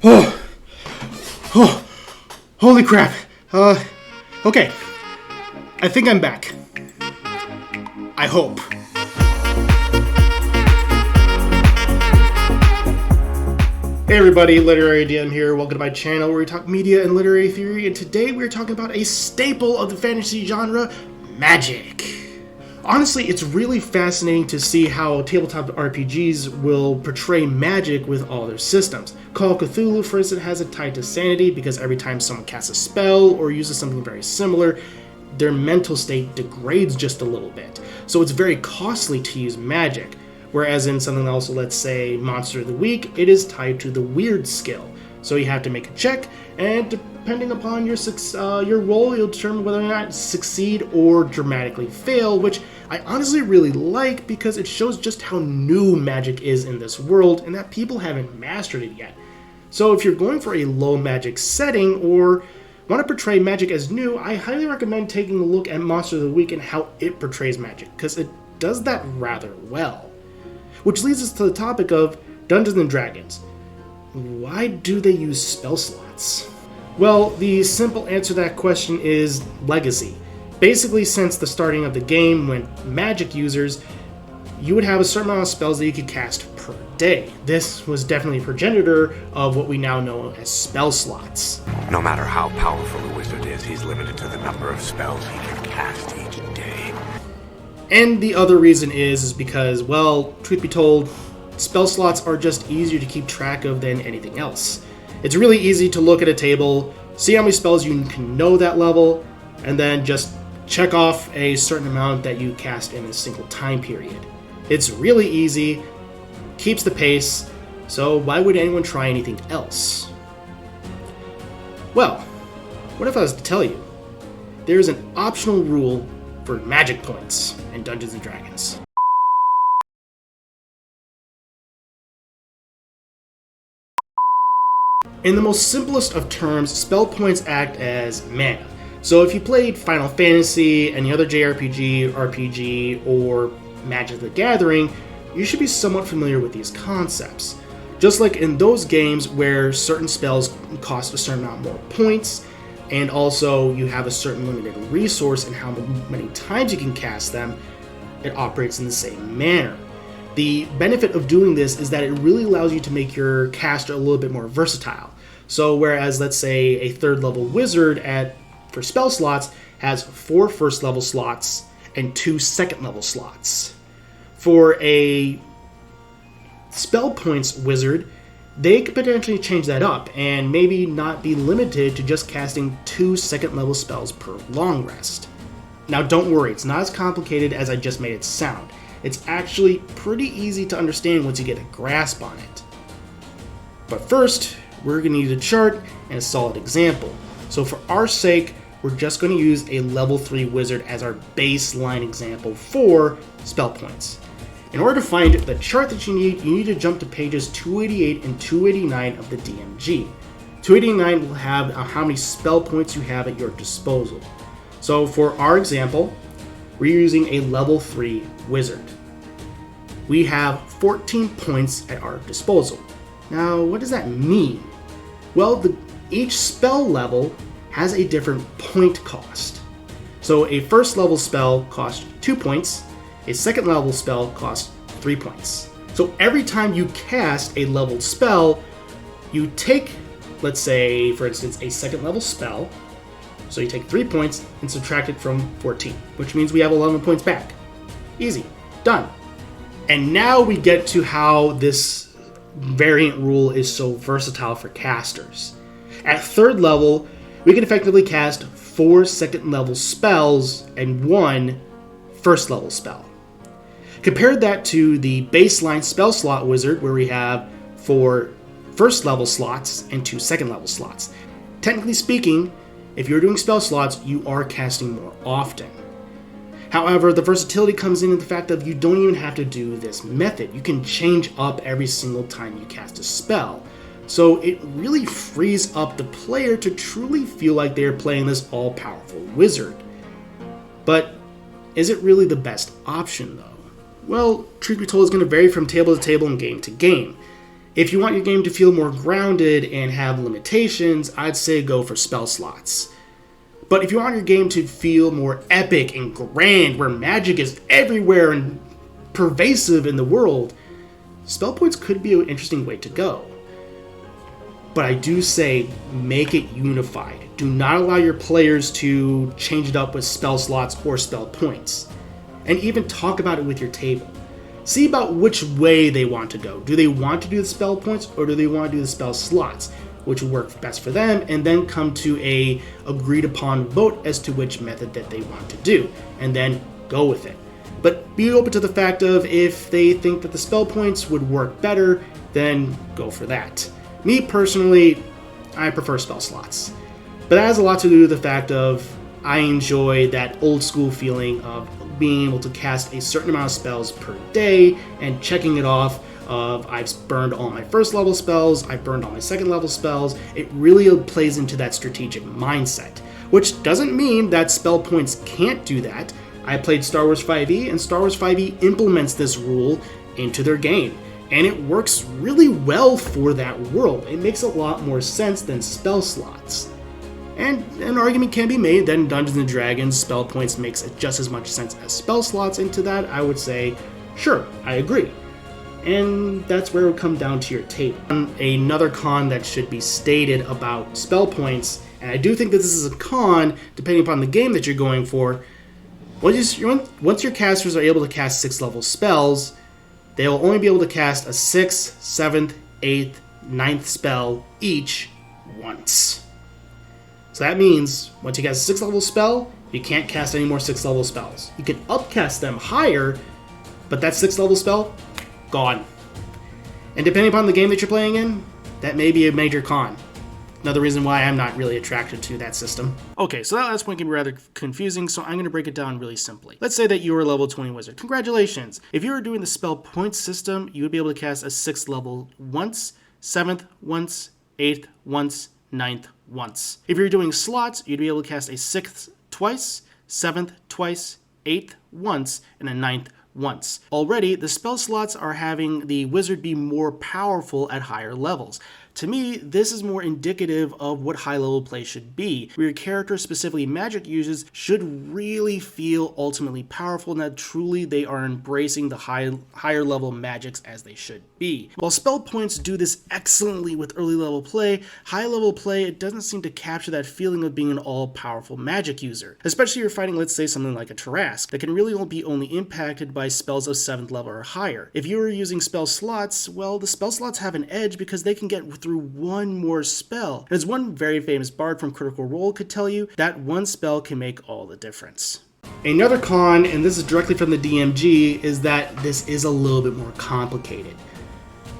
Oh, oh, holy crap. Okay. I think I'm back. I hope. Hey everybody, Literary DM here. Welcome to my channel where we talk media and literary theory, and today we're talking about a staple of the fantasy genre, magic. Honestly, it's really fascinating to see how tabletop RPGs will portray magic with all their systems. Call of Cthulhu, for instance, has it tied to sanity because every time someone casts a spell or uses something very similar, their mental state degrades just a little bit. So it's very costly to use magic. Whereas in something else, let's say Monster of the Week, it is tied to the weird skill. So you have to make a check, and depending upon your roll, you'll determine whether or not succeed or dramatically fail, which I honestly really like because it shows just how new magic is in this world and that people haven't mastered it yet. So if you're going for a low magic setting or want to portray magic as new, I highly recommend taking a look at Monster of the Week and how it portrays magic, because it does that rather well. Which leads us to the topic of Dungeons & Dragons. Why do they use spell slots? Well, the simple answer to that question is legacy. Basically, since the starting of the game, when magic users, you would have a certain amount of spells that you could cast per day. This was definitely a progenitor of what we now know as spell slots. No matter how powerful a wizard is, he's limited to the number of spells he can cast each day. And the other reason is because, well, truth be told, spell slots are just easier to keep track of than anything else. It's really easy to look at a table, see how many spells you can know that level, and then just check off a certain amount that you cast in a single time period. It's really easy, keeps the pace, so why would anyone try anything else? Well, what if I was to tell you? There's an optional rule for magic points in Dungeons & Dragons. In the most simplest of terms, spell points act as mana. So if you played Final Fantasy, any other JRPG, RPG, or Magic the Gathering, you should be somewhat familiar with these concepts. Just like in those games where certain spells cost a certain amount more points, and also you have a certain limited resource in how many times you can cast them, it operates in the same manner. The benefit of doing this is that it really allows you to make your caster a little bit more versatile. So whereas, let's say, a third level wizard for spell slots has 4 first level slots and 2 second level slots. For a spell points wizard, they could potentially change that up and maybe not be limited to just casting 2 second level spells per long rest. Now don't worry, it's not as complicated as I just made it sound. It's actually pretty easy to understand once you get a grasp on it. But first, we're going to need a chart and a solid example. So for our sake, we're just going to use a level 3 wizard as our baseline example for spell points. In order to find the chart that you need to jump to pages 288 and 289 of the DMG. 289 will have how many spell points you have at your disposal. So for our example, we're using a level 3 wizard. We have 14 points at our disposal. Now, what does that mean? Well, each spell level has a different point cost. So a first level spell costs 2 points, a second level spell costs 3 points. So every time you cast a leveled spell, you take, let's say, for instance, a second level spell. So you take 3 points and subtract it from 14, which means we have 11 points back. Easy. Done. And now we get to how this variant rule is so versatile for casters. At third level, we can effectively cast 4 second level spells and 1 first level spell. Compare that to the baseline spell slot wizard where we have 4 first level slots and 2 second level slots. Technically speaking, if you're doing spell slots, you are casting more often. However, the versatility comes in the fact that you don't even have to do this method. You can change up every single time you cast a spell. So it really frees up the player to truly feel like they're playing this all-powerful wizard. But is it really the best option though? Well, truth be told, it's going to vary from table to table and game to game. If you want your game to feel more grounded and have limitations, I'd say go for spell slots. But if you want your game to feel more epic and grand, where magic is everywhere and pervasive in the world, spell points could be an interesting way to go. But I do say make it unified. Do not allow your players to change it up with spell slots or spell points. And even talk about it with your table. See about which way they want to go. Do they want to do the spell points or do they want to do the spell slots? Which will work best for them, and then come to a agreed upon vote as to which method that they want to do, and then go with it. But be open to the fact of if they think that the spell points would work better, then go for that. Me personally, I prefer spell slots. But that has a lot to do with the fact of I enjoy that old school feeling of being able to cast a certain amount of spells per day and checking it off of I've burned all my first level spells, I've burned all my second level spells. It really plays into that strategic mindset, which doesn't mean that spell points can't do that. I played Star Wars 5e, and Star Wars 5e implements this rule into their game, and it works really well for that world. It makes a lot more sense than spell slots. And an argument can be made that in Dungeons & Dragons, spell points makes just as much sense as spell slots. Into that, I would say, sure, I agree. And that's where it would come down to your table. Another con that should be stated about spell points, and I do think that this is a con, depending upon the game that you're going for, once your casters are able to cast 6th level spells, they will only be able to cast a 6th, 7th, 8th, 9th spell each once. So that means once you cast a 6th level spell, you can't cast any more 6th level spells. You can upcast them higher, but that 6th level spell, gone. And depending upon the game that you're playing in, that may be a major con. Another reason why I'm not really attracted to that system. Okay, so that last point can be rather confusing, so I'm going to break it down really simply. Let's say that you were a level 20 wizard. Congratulations! If you were doing the spell point system, you would be able to cast a 6th level once, 7th once, 8th once, 9th once. If you're doing slots, you'd be able to cast a 6th twice, 7th twice, 8th once, and a 9th once. Already, the spell slots are having the wizard be more powerful at higher levels. To me, this is more indicative of what high-level play should be, where your character, specifically magic users, should really feel ultimately powerful and that truly they are embracing the higher-level magics as they should be. While spell points do this excellently with early-level play, high-level play, it doesn't seem to capture that feeling of being an all-powerful magic user. Especially if you're fighting, let's say, something like a Tarrasque, that can really be only impacted by spells of 7th level or higher. If you were using spell slots, well, the spell slots have an edge because they can get through one more spell. And as one very famous bard from Critical Role could tell you, that one spell can make all the difference. Another con, and this is directly from the DMG, is that this is a little bit more complicated.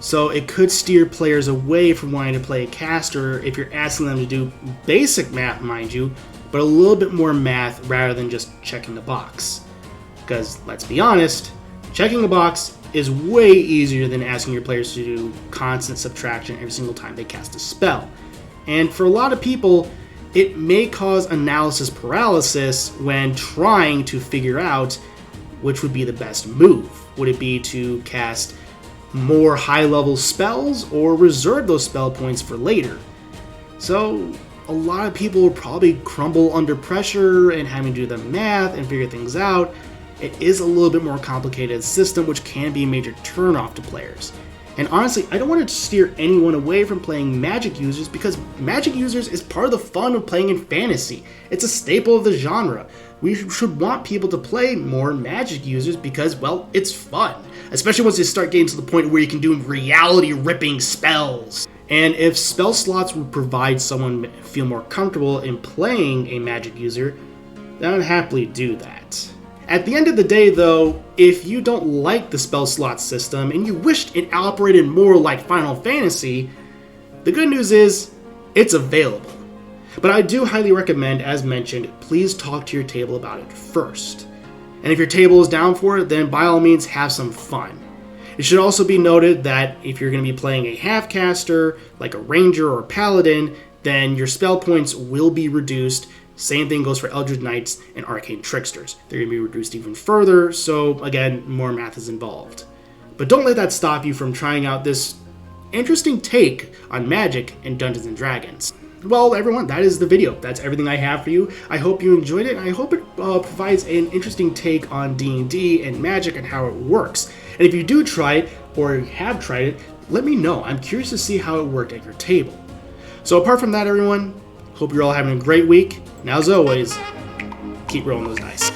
So it could steer players away from wanting to play a caster if you're asking them to do basic math, mind you, but a little bit more math rather than just checking the box. Because, let's be honest, checking the box is way easier than asking your players to do constant subtraction every single time they cast a spell. And for a lot of people, it may cause analysis paralysis when trying to figure out which would be the best move. Would it be to cast more high-level spells or reserve those spell points for later? So a lot of people will probably crumble under pressure and having to do the math and figure things out. It is a little bit more complicated system, which can be a major turnoff to players. And honestly, I don't want to steer anyone away from playing Magic users because Magic users is part of the fun of playing in fantasy. It's a staple of the genre. We should want people to play more Magic users because, well, it's fun. Especially once you start getting to the point where you can do reality-ripping spells. And if spell slots would provide someone feel more comfortable in playing a Magic user, then I'd happily do that. At the end of the day, though, if you don't like the spell slot system and you wished it operated more like Final Fantasy, the good news is it's available. But I do highly recommend, as mentioned, please talk to your table about it first. And if your table is down for it, then by all means have some fun. It should also be noted that if you're going to be playing a half-caster, like a ranger or a paladin, then your spell points will be reduced. Same thing goes for Eldritch Knights and Arcane Tricksters. They're going to be reduced even further, so again, more math is involved. But don't let that stop you from trying out this interesting take on magic in Dungeons & Dragons. Well, everyone, that is the video. That's everything I have for you. I hope you enjoyed it, and I hope it provides an interesting take on D&D and magic and how it works. And if you do try it, or have tried it, let me know. I'm curious to see how it worked at your table. So apart from that, everyone, hope you're all having a great week. And as always, keep rolling those dice.